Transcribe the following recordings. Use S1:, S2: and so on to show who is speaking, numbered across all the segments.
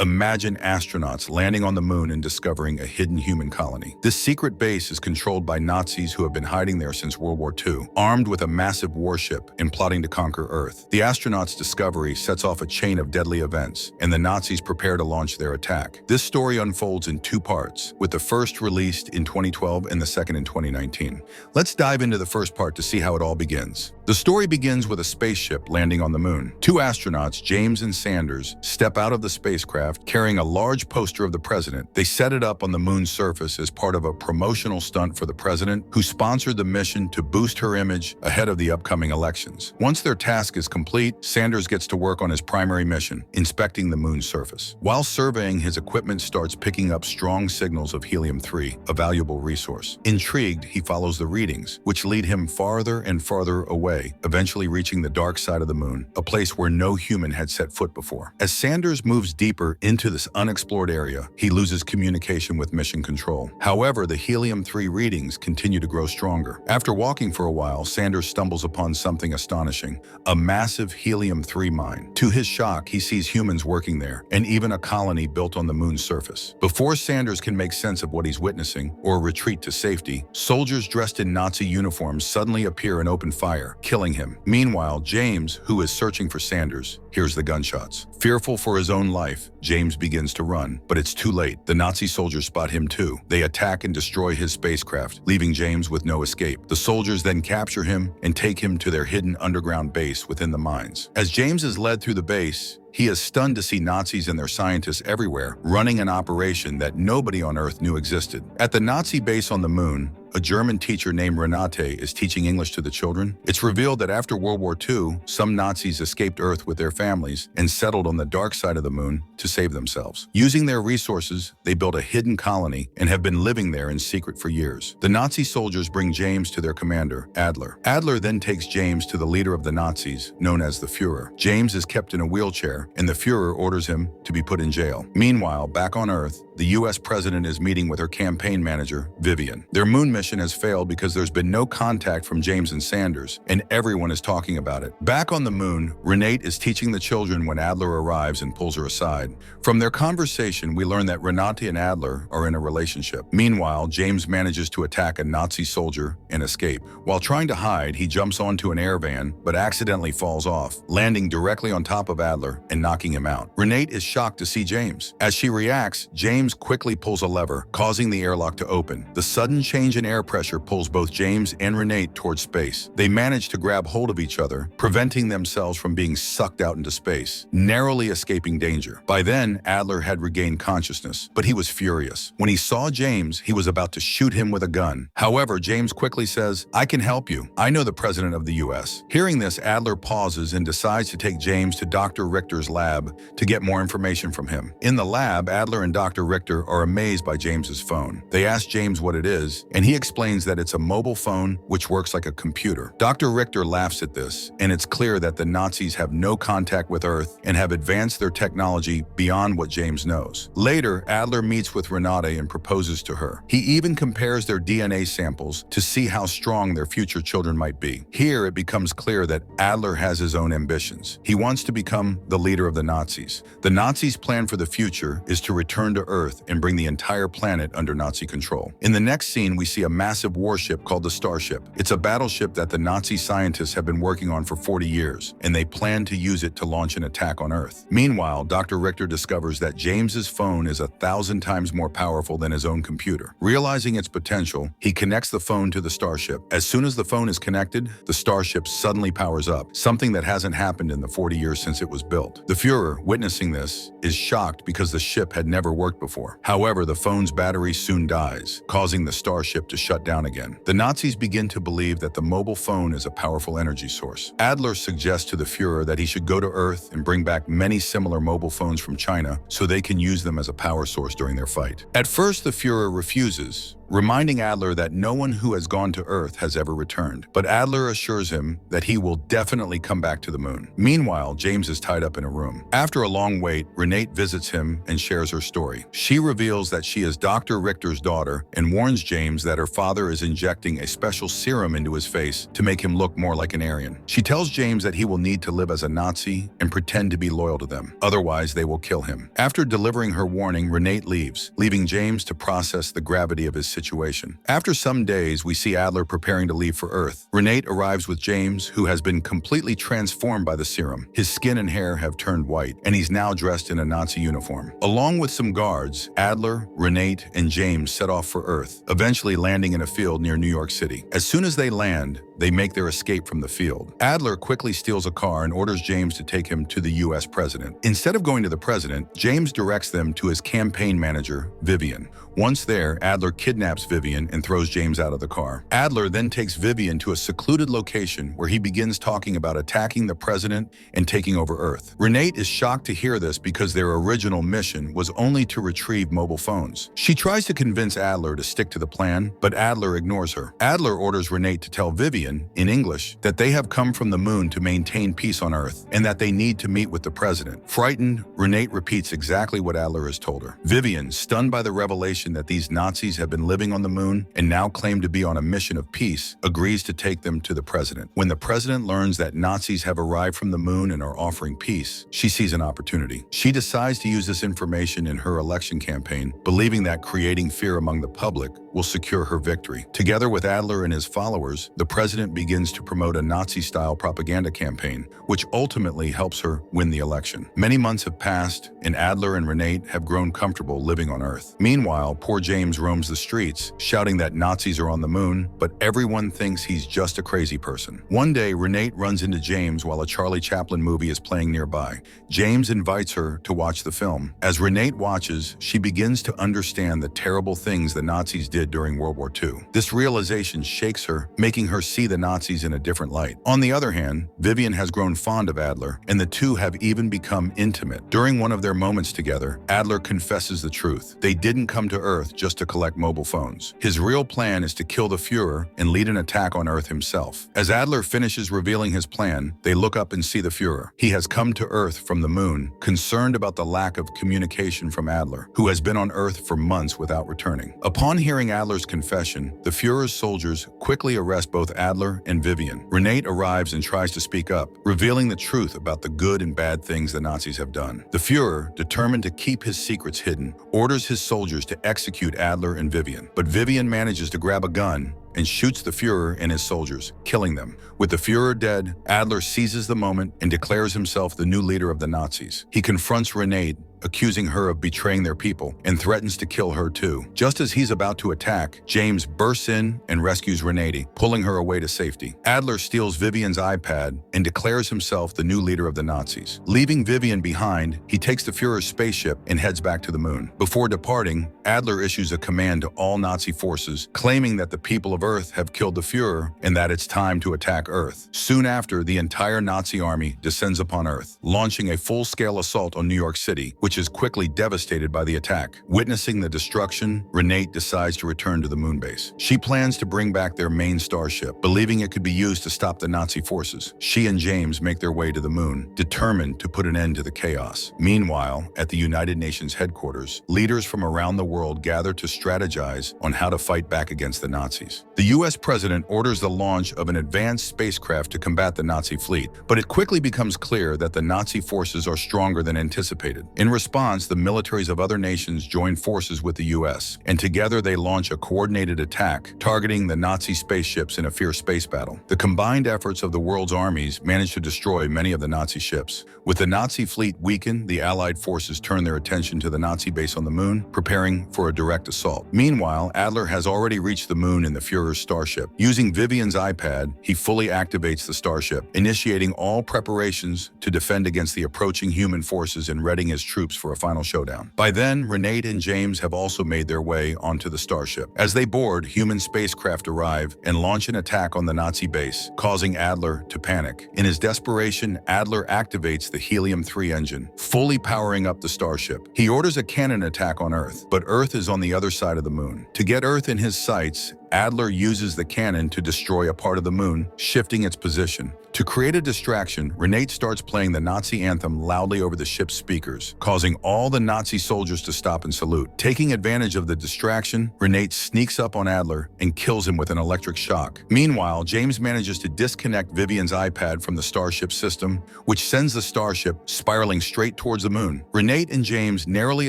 S1: Imagine astronauts landing on the moon and discovering a hidden human colony. This secret base is controlled by Nazis who have been hiding there since World War II, armed with a massive warship and plotting to conquer Earth. The astronauts' discovery sets off a chain of deadly events, and the Nazis prepare to launch their attack. This story unfolds in two parts, with the first released in 2012 and the second in 2019. Let's dive into the first part to see how it all begins. The story begins with a spaceship landing on the moon. Two astronauts, James and Sanders, step out of the spacecraft carrying a large poster of the president. They set it up on the moon's surface as part of a promotional stunt for the president, who sponsored the mission to boost her image ahead of the upcoming elections. Once their task is complete, Sanders gets to work on his primary mission, inspecting the moon's surface. While surveying, his equipment starts picking up strong signals of helium-3, a valuable resource. Intrigued, he follows the readings, which lead him farther and farther away, eventually reaching the dark side of the moon, a place where no human had set foot before. As Sanders moves deeper into this unexplored area, he loses communication with Mission Control. However, the helium-3 readings continue to grow stronger. After walking for a while, Sanders stumbles upon something astonishing, a massive helium-3 mine. To his shock, he sees humans working there, and even a colony built on the moon's surface. Before Sanders can make sense of what he's witnessing or retreat to safety, soldiers dressed in Nazi uniforms suddenly appear and open fire, killing him. Meanwhile, James, who is searching for Sanders, hears the gunshots. Fearful for his own life, James begins to run, but it's too late. The Nazi soldiers spot him too. They attack and destroy his spacecraft, leaving James with no escape. The soldiers then capture him and take him to their hidden underground base within the mines. As James is led through the base, he is stunned to see Nazis and their scientists everywhere, running an operation that nobody on Earth knew existed. At the Nazi base on the moon, a German teacher named Renate is teaching English to the children. It's revealed that after World War II, some Nazis escaped Earth with their families and settled on the dark side of the moon to save themselves. Using their resources, they built a hidden colony and have been living there in secret for years. The Nazi soldiers bring James to their commander, Adler. Adler then takes James to the leader of the Nazis, known as the Fuhrer. James is kept in a wheelchair, and the Fuhrer orders him to be put in jail. Meanwhile, back on Earth, the US president is meeting with her campaign manager, Vivian. Their moon mission has failed because there's been no contact from James and Sanders, and everyone is talking about it. Back on the moon, Renate is teaching the children when Adler arrives and pulls her aside. From their conversation, we learn that Renate and Adler are in a relationship. Meanwhile, James manages to attack a Nazi soldier and escape. While trying to hide, he jumps onto an air van, but accidentally falls off, landing directly on top of Adler and knocking him out. Renate is shocked to see James. As she reacts, James quickly pulls a lever, causing the airlock to open. The sudden change in air pressure pulls both James and Renate towards space. They manage to grab hold of each other, preventing themselves from being sucked out into space, narrowly escaping danger. By then, Adler had regained consciousness, but he was furious. When he saw James, he was about to shoot him with a gun. However, James quickly says, "I can help you. I know the president of the US." Hearing this, Adler pauses and decides to take James to Dr. Richter's lab to get more information from him. In the lab, Adler and Dr. Richter are amazed by James's phone. They ask James what it is, and he explains that it's a mobile phone which works like a computer. Dr. Richter laughs at this, and it's clear that the Nazis have no contact with Earth and have advanced their technology beyond what James knows. Later, Adler meets with Renate and proposes to her. He even compares their DNA samples to see how strong their future children might be. Here, it becomes clear that Adler has his own ambitions. He wants to become the leader of the Nazis. The Nazis' plan for the future is to return to Earth and bring the entire planet under Nazi control. In the next scene, we see a massive warship called the Starship. It's a battleship that the Nazi scientists have been working on for 40 years, and they plan to use it to launch an attack on Earth. Meanwhile, Dr. Richter discovers that James's phone is 1,000 times more powerful than his own computer. Realizing its potential, he connects the phone to the Starship. As soon as the phone is connected, the Starship suddenly powers up, something that hasn't happened in the 40 years since it was built. The Fuhrer, witnessing this, is shocked because the ship had never worked before. However, the phone's battery soon dies, causing the Starship to shut down again. The Nazis begin to believe that the mobile phone is a powerful energy source. Adler suggests to the Fuhrer that he should go to Earth and bring back many similar mobile phones from China so they can use them as a power source during their fight. At first, the Fuhrer refuses, reminding Adler that no one who has gone to Earth has ever returned. But Adler assures him that he will definitely come back to the moon. Meanwhile, James is tied up in a room. After a long wait, Renate visits him and shares her story. She reveals that she is Dr. Richter's daughter and warns James that her father is injecting a special serum into his face to make him look more like an Aryan. She tells James that he will need to live as a Nazi and pretend to be loyal to them. Otherwise, they will kill him. After delivering her warning, Renate leaves, leaving James to process the gravity of his situation. After some days, we see Adler preparing to leave for Earth. Renate arrives with James, who has been completely transformed by the serum. His skin and hair have turned white, and he's now dressed in a Nazi uniform. Along with some guards, Adler, Renate, and James set off for Earth, eventually landing in a field near New York City. As soon as they land, they make their escape from the field. Adler quickly steals a car and orders James to take him to the US president. Instead of going to the president, James directs them to his campaign manager, Vivian. Once there, Adler kidnaps Vivian and throws James out of the car. Adler then takes Vivian to a secluded location where he begins talking about attacking the president and taking over Earth. Renate is shocked to hear this because their original mission was only to retrieve mobile phones. She tries to convince Adler to stick to the plan, but Adler ignores her. Adler orders Renate to tell Vivian, in English, that they have come from the moon to maintain peace on Earth and that they need to meet with the president. Frightened, Renate repeats exactly what Adler has told her. Vivian, stunned by the revelation that these Nazis have been living on the moon and now claim to be on a mission of peace, agrees to take them to the president. When the president learns that Nazis have arrived from the moon and are offering peace, she sees an opportunity. She decides to use this information in her election campaign, believing that creating fear among the public will secure her victory. Together with Adler and his followers, the president begins to promote a Nazi-style propaganda campaign, which ultimately helps her win the election. Many months have passed, and Adler and Renate have grown comfortable living on Earth. Meanwhile, poor James roams the streets, shouting that Nazis are on the moon, but everyone thinks he's just a crazy person. One day, Renate runs into James while a Charlie Chaplin movie is playing nearby. James invites her to watch the film. As Renate watches, she begins to understand the terrible things the Nazis did during World War II. This realization shakes her, making her see the Nazis in a different light. On the other hand, Vivian has grown fond of Adler, and the two have even become intimate. During one of their moments together, Adler confesses the truth. They didn't come to Earth just to collect mobile phones. His real plan is to kill the Fuhrer and lead an attack on Earth himself. As Adler finishes revealing his plan, they look up and see the Fuhrer. He has come to Earth from the moon, concerned about the lack of communication from Adler, who has been on Earth for months without returning. Upon hearing Adler's confession, the Fuhrer's soldiers quickly arrest both Adler and Vivian. Renate arrives and tries to speak up, revealing the truth about the good and bad things the Nazis have done. The Fuhrer, determined to keep his secrets hidden, orders his soldiers to execute Adler and Vivian. But Vivian manages to grab a gun and shoots the Fuhrer and his soldiers, killing them. With the Fuhrer dead, Adler seizes the moment and declares himself the new leader of the Nazis. He confronts Renate, accusing her of betraying their people, and threatens to kill her too. Just as he's about to attack, James bursts in and rescues Renate, pulling her away to safety. Adler steals Vivian's iPad and declares himself the new leader of the Nazis. Leaving Vivian behind, he takes the Fuhrer's spaceship and heads back to the moon. Before departing, Adler issues a command to all Nazi forces, claiming that the people of Earth have killed the Fuhrer and that it's time to attack Earth. Soon after, the entire Nazi army descends upon Earth, launching a full-scale assault on New York City, which is quickly devastated by the attack. Witnessing the destruction, Renate decides to return to the moon base. She plans to bring back their main starship, believing it could be used to stop the Nazi forces. She and James make their way to the moon, determined to put an end to the chaos. Meanwhile, at the United Nations headquarters, leaders from around the world gather to strategize on how to fight back against the Nazis. The US president orders the launch of an advanced spacecraft to combat the Nazi fleet, but it quickly becomes clear that the Nazi forces are stronger than anticipated. In response, the militaries of other nations join forces with the US, and together they launch a coordinated attack, targeting the Nazi spaceships in a fierce space battle. The combined efforts of the world's armies manage to destroy many of the Nazi ships. With the Nazi fleet weakened, the Allied forces turn their attention to the Nazi base on the moon, preparing for a direct assault. Meanwhile, Adler has already reached the moon in the Fuhrer's starship. Using Vivian's iPad, he fully activates the starship, initiating all preparations to defend against the approaching human forces and readying his troops troops for a final showdown. By then, Renate and James have also made their way onto the starship. As they board, human spacecraft arrive and launch an attack on the Nazi base, causing Adler to panic. In his desperation, Adler activates the Helium-3 engine, fully powering up the starship. He orders a cannon attack on Earth, but Earth is on the other side of the moon. To get Earth in his sights, Adler uses the cannon to destroy a part of the moon, shifting its position. To create a distraction, Renate starts playing the Nazi anthem loudly over the ship's speakers, causing all the Nazi soldiers to stop and salute. Taking advantage of the distraction, Renate sneaks up on Adler and kills him with an electric shock. Meanwhile, James manages to disconnect Vivian's iPad from the starship system, which sends the starship spiraling straight towards the moon. Renate and James narrowly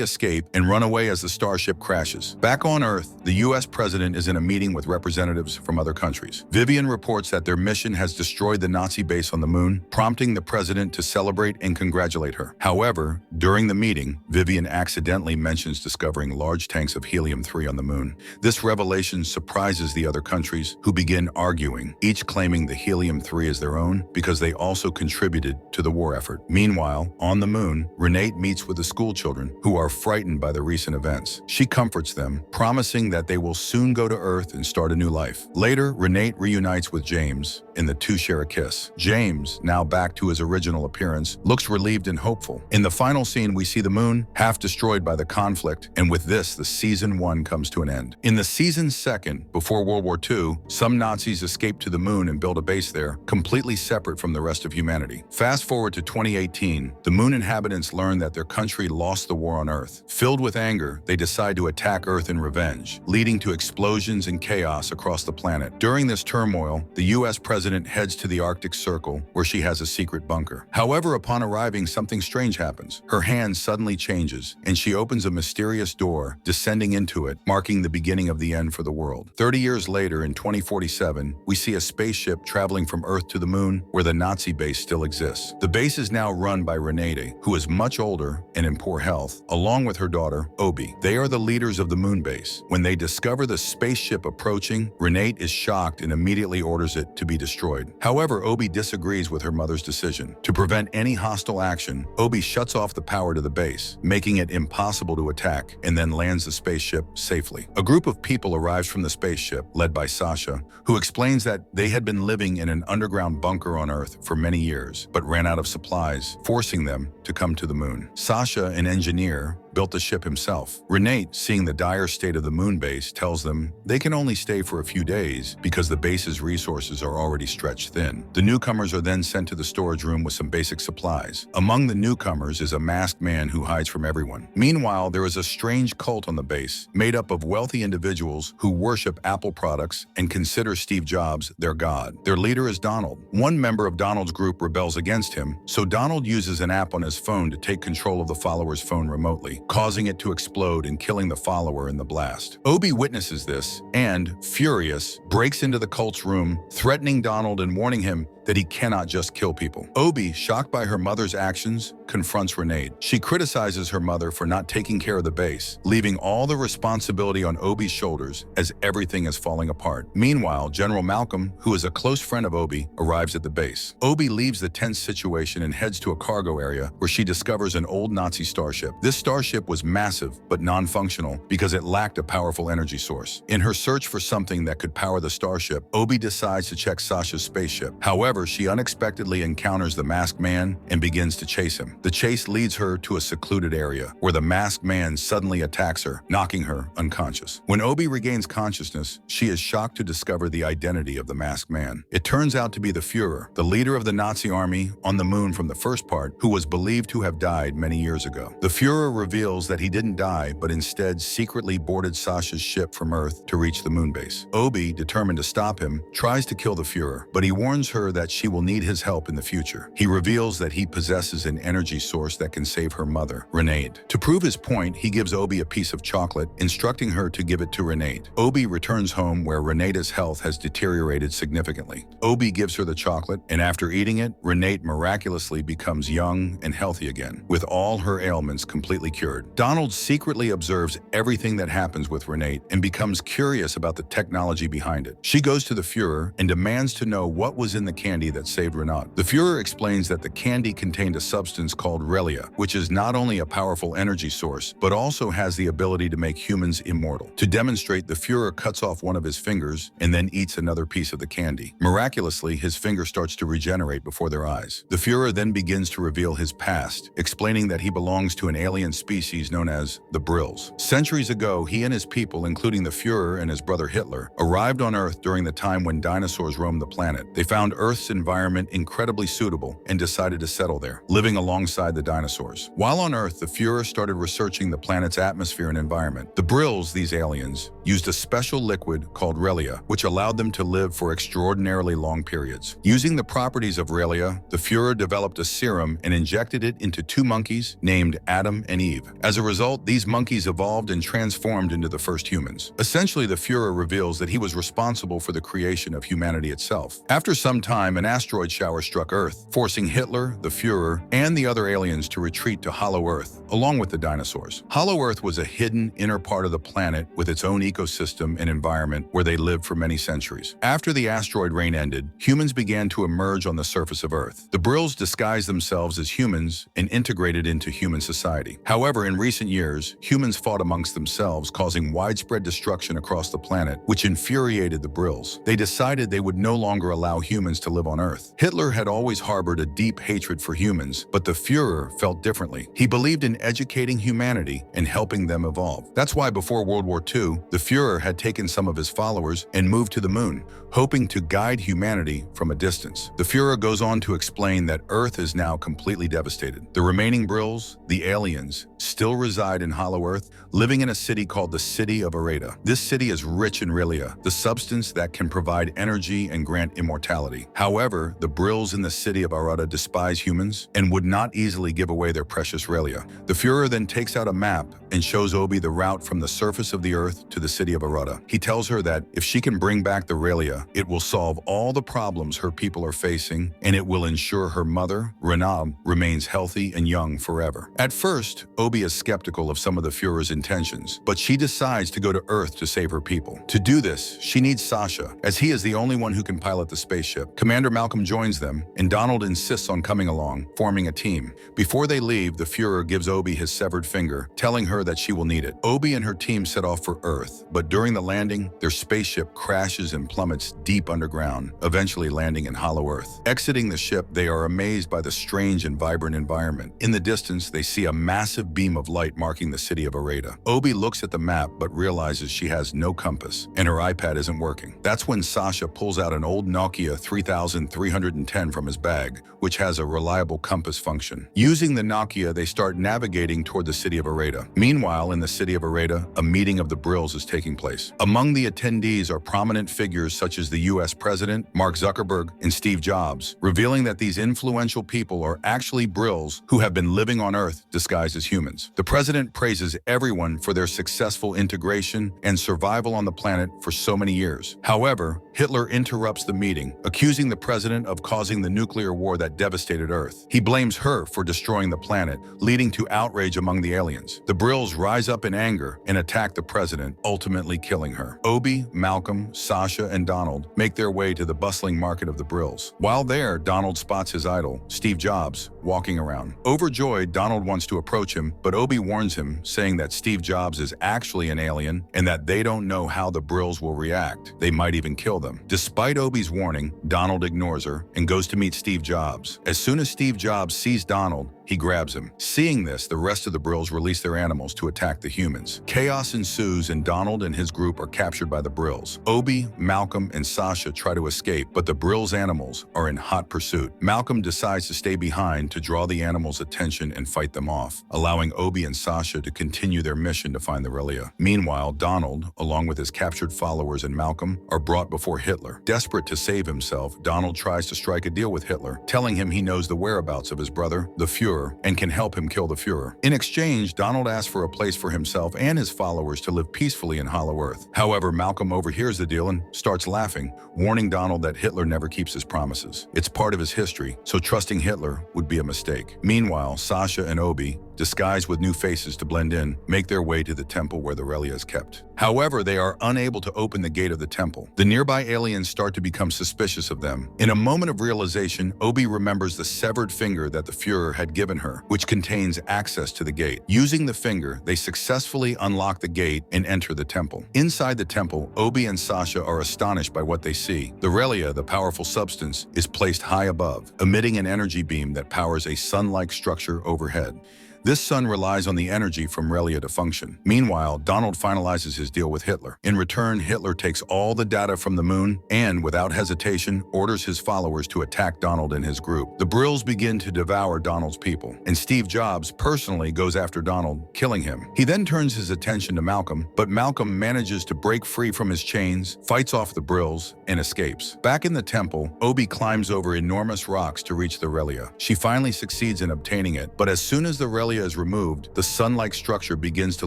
S1: escape and run away as the starship crashes. Back on Earth, the US president is in a meeting with representatives from other countries. Vivian reports that their mission has destroyed the Nazi base on the moon, prompting the president to celebrate and congratulate her. However, during the meeting, Vivian accidentally mentions discovering large tanks of helium-3 on the moon. This revelation surprises the other countries, who begin arguing, each claiming the helium-3 is their own because they also contributed to the war effort. Meanwhile, on the moon, Renate meets with the school children, who are frightened by the recent events. She comforts them, promising that they will soon go to Earth and start a new life. Later, Renate reunites with James, and the two share a kiss. James, now back to his original appearance, looks relieved and hopeful. In the final scene, we see the moon, half destroyed by the conflict, and with this, the season 1 comes to an end. In the season's second, before World War II, some Nazis escape to the moon and build a base there, completely separate from the rest of humanity. Fast forward to 2018, the moon inhabitants learn that their country lost the war on Earth. Filled with anger, they decide to attack Earth in revenge, leading to explosions and chaos across the planet. During this turmoil, the US president heads to the Arctic Circle, where she has a secret bunker. However, upon arriving, something strange happens. Her hand suddenly changes, and she opens a mysterious door, descending into it, marking the beginning of the end for the world. 30 years later, in 2047, we see a spaceship traveling from Earth to the moon, where the Nazi base still exists. The base is now run by Renate, who is much older and in poor health, along with her daughter, Obi. They are the leaders of the moon base. When they discover the spaceship approaching, Renate is shocked and immediately orders it to be destroyed. However, Obi disagrees with her mother's decision. To prevent any hostile action, Obi shuts off the power to the base, making it impossible to attack, and then lands the spaceship safely. A group of people arrives from the spaceship, led by Sasha, who explains that they had been living in an underground bunker on Earth for many years, but ran out of supplies, forcing them to come to the moon. Sasha, an engineer, built the ship himself. Renate, seeing the dire state of the moon base, tells them they can only stay for a few days because the base's resources are already stretched thin. The newcomers are then sent to the storage room with some basic supplies. Among the newcomers is a masked man who hides from everyone. Meanwhile, there is a strange cult on the base, made up of wealthy individuals who worship Apple products and consider Steve Jobs their god. Their leader is Donald. One member of Donald's group rebels against him, so Donald uses an app on his phone to take control of the follower's phone remotely, causing it to explode and killing the follower in the blast. Obi witnesses this and, furious, breaks into the cult's room, threatening Donald and warning him that he cannot just kill people. Obi, shocked by her mother's actions, confronts Renate. She criticizes her mother for not taking care of the base, leaving all the responsibility on Obi's shoulders as everything is falling apart. Meanwhile, General Malcolm, who is a close friend of Obi, arrives at the base. Obi leaves the tense situation and heads to a cargo area where she discovers an old Nazi starship. This starship was massive but non-functional because it lacked a powerful energy source. In her search for something that could power the starship, Obi decides to check Sasha's spaceship. However, she unexpectedly encounters the masked man and begins to chase him. The chase leads her to a secluded area where the masked man suddenly attacks her, knocking her unconscious. When Obi regains consciousness, she is shocked to discover the identity of the masked man. It turns out to be the Führer, the leader of the Nazi army on the moon from the first part, who was believed to have died many years ago. The Führer reveals that he didn't die, but instead secretly boarded Sasha's ship from Earth to reach the moon base. Obi, determined to stop him, tries to kill the Führer, but he warns her that she will need his help in the future. He reveals that he possesses an energy source that can save her mother, Renate. To prove his point, he gives Obi a piece of chocolate, instructing her to give it to Renate. Obi returns home where Renate's health has deteriorated significantly. Obi gives her the chocolate, and after eating it, Renate miraculously becomes young and healthy again, with all her ailments completely cured. secured. Donald secretly observes everything that happens with Renate and becomes curious about the technology behind it. She goes to the Fuhrer and demands to know what was in the candy that saved Renate. The Fuhrer explains that the candy contained a substance called Relia, which is not only a powerful energy source, but also has the ability to make humans immortal. To demonstrate, the Fuhrer cuts off one of his fingers and then eats another piece of the candy. Miraculously, his finger starts to regenerate before their eyes. The Fuhrer then begins to reveal his past, explaining that he belongs to an alien species known as the Brills. Centuries ago, he and his people, including the Fuhrer and his brother Hitler, arrived on Earth during the time when dinosaurs roamed the planet. They found Earth's environment incredibly suitable and decided to settle there, living alongside the dinosaurs. While on Earth, the Fuhrer started researching the planet's atmosphere and environment. The Brills, these aliens, used a special liquid called Relia, which allowed them to live for extraordinarily long periods. Using the properties of Relia, the Fuhrer developed a serum and injected it into two monkeys named Adam and Eve. As a result, these monkeys evolved and transformed into the first humans. Essentially, the Fuhrer reveals that he was responsible for the creation of humanity itself. After some time, an asteroid shower struck Earth, forcing Hitler, the Fuhrer, and the other aliens to retreat to Hollow Earth, along with the dinosaurs. Hollow Earth was a hidden inner part of the planet with its own ecosystem and environment where they lived for many centuries. After the asteroid rain ended, humans began to emerge on the surface of Earth. The Brills disguised themselves as humans and integrated into human society. However, in recent years, humans fought amongst themselves, causing widespread destruction across the planet, which infuriated the Brills. They decided they would no longer allow humans to live on Earth. Hitler had always harbored a deep hatred for humans, but the Fuhrer felt differently. He believed in educating humanity and helping them evolve. That's why before World War II, the Fuhrer had taken some of his followers and moved to the moon, hoping to guide humanity from a distance. The Fuhrer goes on to explain that Earth is now completely devastated. The remaining Brills, the aliens, still reside in Hollow Earth, living in a city called the City of Areta. This city is rich in Relia, the substance that can provide energy and grant immortality. However, the Brills in the City of Areta despise humans and would not easily give away their precious Relia. The Fuhrer then takes out a map and shows Obi the route from the surface of the Earth to the City of Areta. He tells her that if she can bring back the Relia, it will solve all the problems her people are facing, and it will ensure her mother, Renate, remains healthy and young forever. At first, Obi is skeptical of some of the Fuhrer's intentions, but she decides to go to Earth to save her people. To do this, she needs Sasha, as he is the only one who can pilot the spaceship. Commander Malcolm joins them, and Donald insists on coming along, forming a team. Before they leave, the Fuhrer gives Obi his severed finger, telling her that she will need it. Obi and her team set off for Earth, but during the landing, their spaceship crashes and plummets deep underground, eventually landing in Hollow Earth. Exiting the ship, they are amazed by the strange and vibrant environment. In the distance, they see a massive beam of light marking the City of Areta. Obi looks at the map but realizes she has no compass, and her iPad isn't working. That's when Sasha pulls out an old Nokia 3310 from his bag, which has a reliable compass function. Using the Nokia, they start navigating toward the City of Areta. Meanwhile, in the City of Areta, a meeting of the Brills is taking place. Among the attendees are prominent figures such as the US President, Mark Zuckerberg, and Steve Jobs, revealing that these influential people are actually Brills who have been living on Earth disguised as humans. The president praises everyone for their successful integration and survival on the planet for so many years. However, Hitler interrupts the meeting, accusing the president of causing the nuclear war that devastated Earth. He blames her for destroying the planet, leading to outrage among the aliens. The Brills rise up in anger and attack the president, ultimately killing her. Obi, Malcolm, Sasha, and Donald make their way to the bustling market of the Brills. While there, Donald spots his idol, Steve Jobs, walking around. Overjoyed, Donald wants to approach him, but Obi warns him, saying that Steve Jobs is actually an alien and that they don't know how the Brills will react. They might even kill them. Despite Obi's warning, Donald ignores her and goes to meet Steve Jobs. As soon as Steve Jobs sees Donald, he grabs him. Seeing this, the rest of the Brills release their animals to attack the humans. Chaos ensues and Donald and his group are captured by the Brills. Obi, Malcolm, and Sasha try to escape, but the Brills' animals are in hot pursuit. Malcolm decides to stay behind to draw the animals' attention and fight them off, allowing Obi and Sasha to continue their mission to find the Relia. Meanwhile, Donald, along with his captured followers and Malcolm, are brought before Hitler. Desperate to save himself, Donald tries to strike a deal with Hitler, telling him he knows the whereabouts of his brother, the Fuhrer, and can help him kill the Fuhrer. In exchange, Donald asks for a place for himself and his followers to live peacefully in Hollow Earth. However, Malcolm overhears the deal and starts laughing, warning Donald that Hitler never keeps his promises. It's part of his history, so trusting Hitler would be a mistake. Meanwhile, Sasha and Obi disguised with new faces to blend in, make their way to the temple where the Relia is kept. However, they are unable to open the gate of the temple. The nearby aliens start to become suspicious of them. In a moment of realization, Obi remembers the severed finger that the Fuhrer had given her, which contains access to the gate. Using the finger, they successfully unlock the gate and enter the temple. Inside the temple, Obi and Sasha are astonished by what they see. The Relia, the powerful substance, is placed high above, emitting an energy beam that powers a sun-like structure overhead. This sun relies on the energy from Relia to function. Meanwhile, Donald finalizes his deal with Hitler. In return, Hitler takes all the data from the moon and, without hesitation, orders his followers to attack Donald and his group. The Brills begin to devour Donald's people, and Steve Jobs personally goes after Donald, killing him. He then turns his attention to Malcolm, but Malcolm manages to break free from his chains, fights off the Brills, and escapes. Back in the temple, Obi climbs over enormous rocks to reach the Relia. She finally succeeds in obtaining it, but as soon as the Relia is removed, the sun-like structure begins to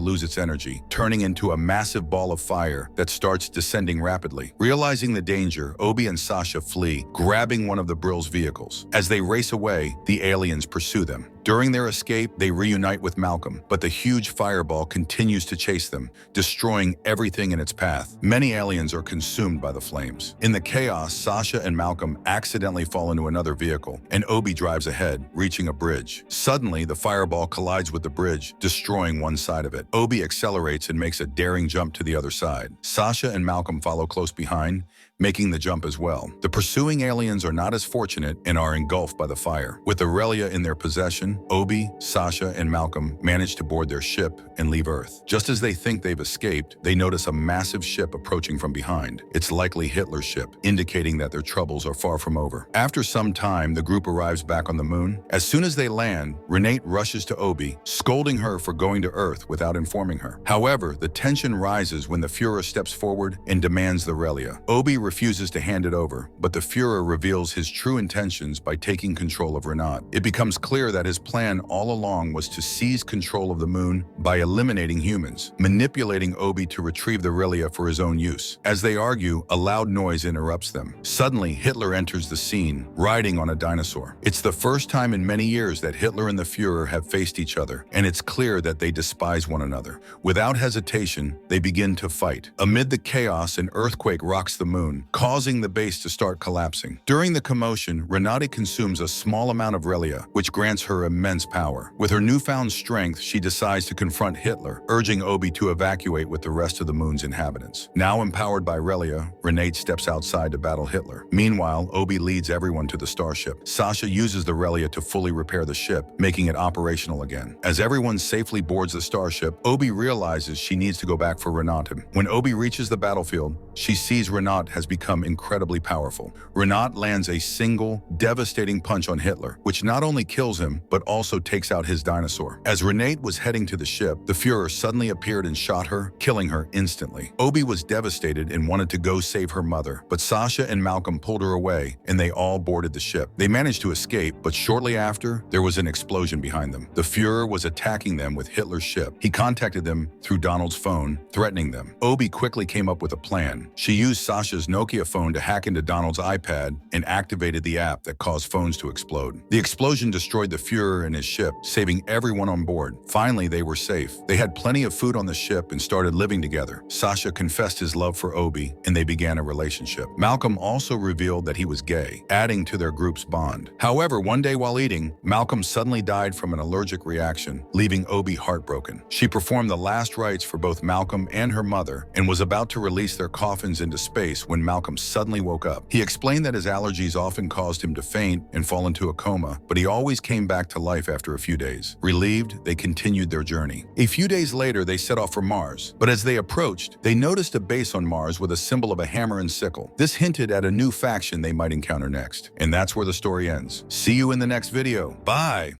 S1: lose its energy, turning into a massive ball of fire that starts descending rapidly. Realizing the danger, Obi and Sasha flee, grabbing one of the Brill's vehicles. As they race away, the aliens pursue them. During their escape, they reunite with Malcolm, but the huge fireball continues to chase them, destroying everything in its path. Many aliens are consumed by the flames. In the chaos, Sasha and Malcolm accidentally fall into another vehicle, and Obi drives ahead, reaching a bridge. Suddenly, the fireball collides with the bridge, destroying one side of it. Obi accelerates and makes a daring jump to the other side. Sasha and Malcolm follow close behind, making the jump as well. The pursuing aliens are not as fortunate and are engulfed by the fire. With the Relia in their possession, Obi, Sasha, and Malcolm manage to board their ship and leave Earth. Just as they think they've escaped, they notice a massive ship approaching from behind. It's likely Hitler's ship, indicating that their troubles are far from over. After some time, the group arrives back on the moon. As soon as they land, Renate rushes to Obi, scolding her for going to Earth without informing her. However, the tension rises when the Fuhrer steps forward and demands the Relia. Obi refuses to hand it over, but the Fuhrer reveals his true intentions by taking control of Renate. It becomes clear that his plan all along was to seize control of the moon by eliminating humans, manipulating Obi to retrieve the Relia for his own use. As they argue, a loud noise interrupts them. Suddenly, Hitler enters the scene, riding on a dinosaur. It's the first time in many years that Hitler and the Fuhrer have faced each other, and it's clear that they despise one another. Without hesitation, they begin to fight. Amid the chaos, an earthquake rocks the moon, causing the base to start collapsing. During the commotion, Renate consumes a small amount of Relia, which grants her immense power. With her newfound strength, she decides to confront Hitler, urging Obi to evacuate with the rest of the moon's inhabitants. Now empowered by Relia, Renate steps outside to battle Hitler. Meanwhile, Obi leads everyone to the starship. Sasha uses the Relia to fully repair the ship, making it operational again. As everyone safely boards the starship, Obi realizes she needs to go back for Renate. When Obi reaches the battlefield, she sees Renate has become incredibly powerful. Renate lands a single, devastating punch on Hitler, which not only kills him, but also takes out his dinosaur. As Renate was heading to the ship, the Fuhrer suddenly appeared and shot her, killing her instantly. Obi was devastated and wanted to go save her mother, but Sasha and Malcolm pulled her away, and they all boarded the ship. They managed to escape, but shortly after, there was an explosion behind them. The Fuhrer was attacking them with Hitler's ship. He contacted them through Donald's phone, threatening them. Obi quickly came up with a plan. She used Sasha's Nokia phone to hack into Donald's iPad and activated the app that caused phones to explode. The explosion destroyed the Fuhrer and his ship, saving everyone on board. Finally, they were safe. They had plenty of food on the ship and started living together. Sasha confessed his love for Obi, and they began a relationship. Malcolm also revealed that he was gay, adding to their group's bond. However, one day while eating, Malcolm suddenly died from an allergic reaction, leaving Obi heartbroken. She performed the last rites for both Malcolm and her mother and was about to release their coffins into space when Malcolm suddenly woke up. He explained that his allergies often caused him to faint and fall into a coma, but he always came back to life after a few days. Relieved, they continued their journey. A few days later, they set off for Mars, but as they approached, they noticed a base on Mars with a symbol of a hammer and sickle. This hinted at a new faction they might encounter next. And that's where the story ends. See you in the next video. Bye!